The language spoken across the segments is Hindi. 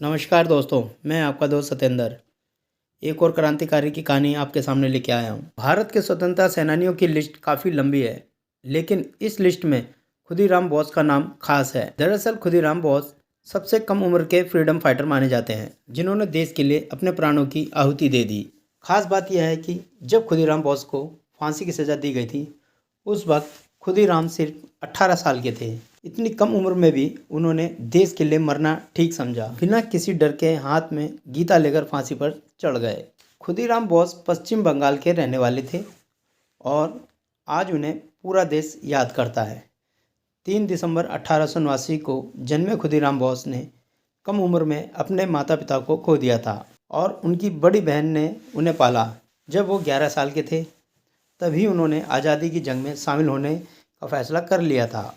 नमस्कार दोस्तों, मैं आपका दोस्त सत्येंद्र एक और क्रांतिकारी की कहानी आपके सामने लेके आया हूँ। भारत के स्वतंत्रता सेनानियों की लिस्ट काफ़ी लंबी है, लेकिन इस लिस्ट में खुदीराम बोस का नाम खास है। दरअसल खुदीराम बोस सबसे कम उम्र के फ्रीडम फाइटर माने जाते हैं, जिन्होंने देश के लिए अपने प्राणों की आहुति दे दी। खास बात यह है कि जब खुदीराम बोस को फांसी की सज़ा दी गई थी, उस वक्त खुदीराम सिर्फ 18 साल के थे। इतनी कम उम्र में भी उन्होंने देश के लिए मरना ठीक समझा। बिना किसी डर के हाथ में गीता लेकर फांसी पर चढ़ गए। खुदीराम बोस पश्चिम बंगाल के रहने वाले थे और आज उन्हें पूरा देश याद करता है। 3 दिसंबर 1889 को जन्मे खुदीराम बोस ने कम उम्र में अपने माता पिता को खो दिया था और उनकी बड़ी बहन ने उन्हें पाला। जब वो 11 साल के थे, तभी उन्होंने आज़ादी की जंग में शामिल होने का फैसला कर लिया था।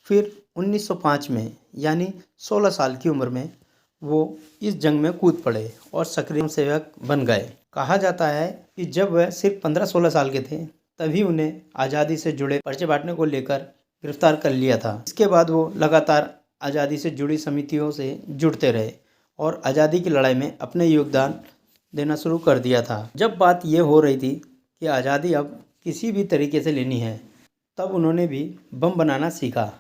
फिर 1905 में यानी 16 साल की उम्र में वो इस जंग में कूद पड़े और सक्रिय सेवक बन गए। कहा जाता है कि जब वह सिर्फ 15-16 साल के थे, तभी उन्हें आज़ादी से जुड़े पर्चे बांटने को लेकर गिरफ्तार कर लिया था। इसके बाद वो लगातार आज़ादी से जुड़ी समितियों से जुड़ते रहे और आज़ादी की लड़ाई में अपने योगदान देना शुरू कर दिया था। जब बात ये हो रही थी कि आज़ादी अब किसी भी तरीके से लेनी है, तब उन्होंने भी बम बनाना सीखा।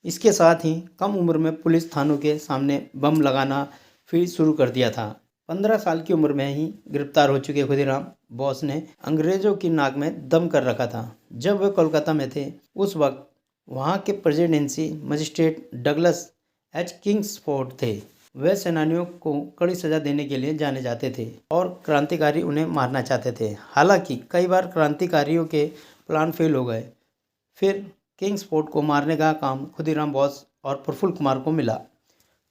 इसके साथ ही कम उम्र में पुलिस थानों के सामने बम लगाना फिर शुरू कर दिया था। 15 साल की उम्र में ही गिरफ्तार हो चुके खुदीराम बोस ने अंग्रेज़ों की नाक में दम कर रखा था। जब वे कोलकाता में थे, उस वक्त वहाँ के presidency magistrate Douglas H Kingsford थे। वे सेनानियों को कड़ी सज़ा देने के लिए जाने जाते थे और क्रांतिकारी उन्हें मारना चाहते थे। हालांकि कई बार क्रांतिकारियों के प्लान फेल हो गए। फिर किंग्सफोर्ड को मारने का काम खुदीराम बोस और प्रफुल्ल कुमार को मिला।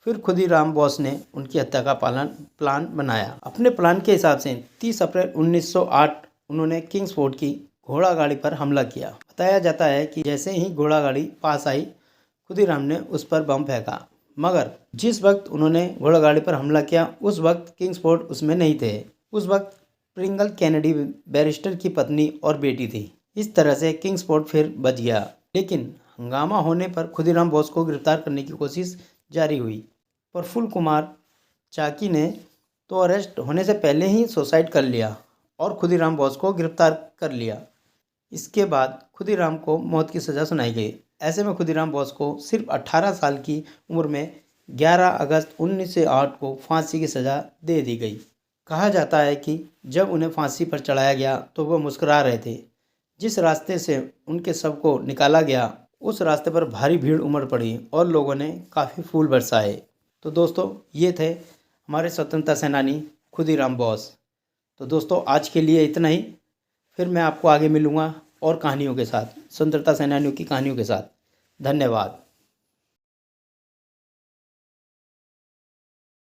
फिर खुदीराम बोस ने उनकी हत्या का प्लान बनाया। अपने प्लान के हिसाब से 30 अप्रैल 1908 उन्होंने किंग्सफोर्ड की घोड़ा गाड़ी पर हमला किया। बताया जाता है कि जैसे ही घोड़ा गाड़ी पास आई, खुदीराम ने उस पर बम फेंका, मगर जिस वक्त उन्होंने घोड़ा गाड़ी पर हमला किया, उस वक्त किंग्सफोर्ड उसमें नहीं थे। उस वक्त प्रिंगल कैनेडी बैरिस्टर की पत्नी और बेटी थी। इस तरह से किंग्सफोर्ड फिर बच गया, लेकिन हंगामा होने पर खुदीराम बोस को गिरफ्तार करने की कोशिश जारी हुई। प्रफुल्ल कुमार चाकी ने तो अरेस्ट होने से पहले ही सुसाइड कर लिया और खुदीराम बोस को गिरफ्तार कर लिया। इसके बाद खुदीराम को मौत की सज़ा सुनाई गई। ऐसे में खुदीराम बोस को सिर्फ 18 साल की उम्र में 11 अगस्त 1908 को फांसी की सज़ा दे दी गई। कहा जाता है कि जब उन्हें फांसी पर चढ़ाया गया तो वह मुस्कुरा रहे थे। जिस रास्ते से उनके शव को निकाला गया, उस रास्ते पर भारी भीड़ उमड़ पड़ी और लोगों ने काफ़ी फूल बरसाए। तो दोस्तों, ये थे हमारे स्वतंत्रता सेनानी खुदीराम बोस। तो दोस्तों, आज के लिए इतना ही। फिर मैं आपको आगे मिलूँगा और कहानियों के साथ, स्वतंत्रता सेनानियों की कहानियों के साथ। धन्यवाद।